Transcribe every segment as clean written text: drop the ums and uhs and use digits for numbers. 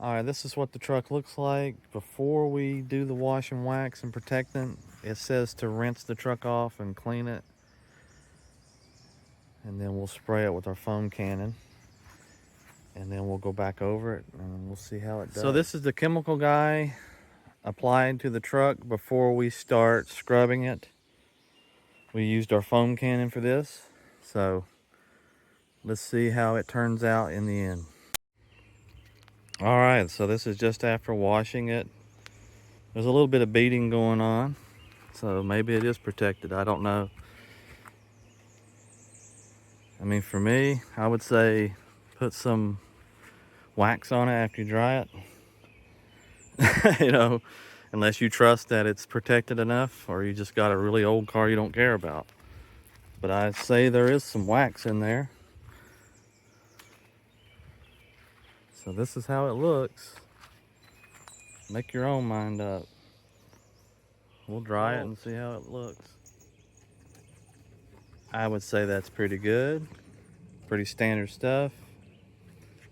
All right, this is what the truck looks like before we do the wash and wax and protectant. It says to rinse the truck off and clean it, and then we'll spray it with our foam cannon, and then we'll go back over it and we'll see how it does. So this is the chemical guy applied to the truck before we start scrubbing it. We used our foam cannon for this, so let's see how it turns out in the end. All right, so this is just after washing it. There's a little bit of beading going on, so maybe it is protected. I don't know. I mean, for me, I would say put some wax on it after you dry it. You know, unless you trust that it's protected enough, or you just got a really old car you don't care about. But I'd say there is some wax in there. So this is how it looks. Make your own mind up. We'll dry it and see how it looks. I would say that's pretty good. Pretty standard stuff.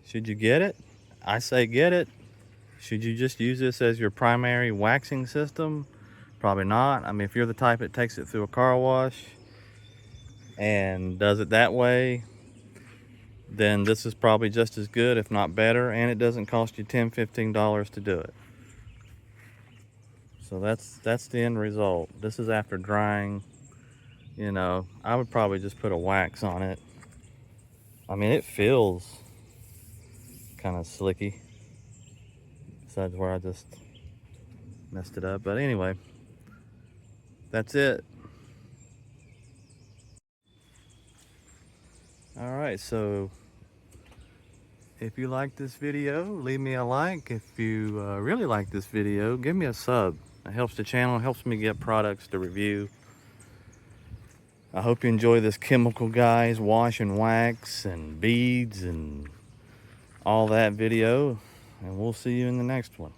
Should you get it? I say get it. Should you just use this as your primary waxing system? Probably not. I mean, if you're the type that takes it through a car wash and does it that way, then this is probably just as good, if not better, and it doesn't cost you $10, $15 to do it. So that's the end result. This is after drying. You know, I would probably just put a wax on it. I mean, it feels kind of slicky. Besides where I just messed it up. But anyway, that's it. All right, so if you like this video, leave me a like. If you really like this video, give me a sub. It helps the channel, helps me get products to review. I hope you enjoy this chemical guys wash and wax and beads and all that video, and we'll see you in the next one.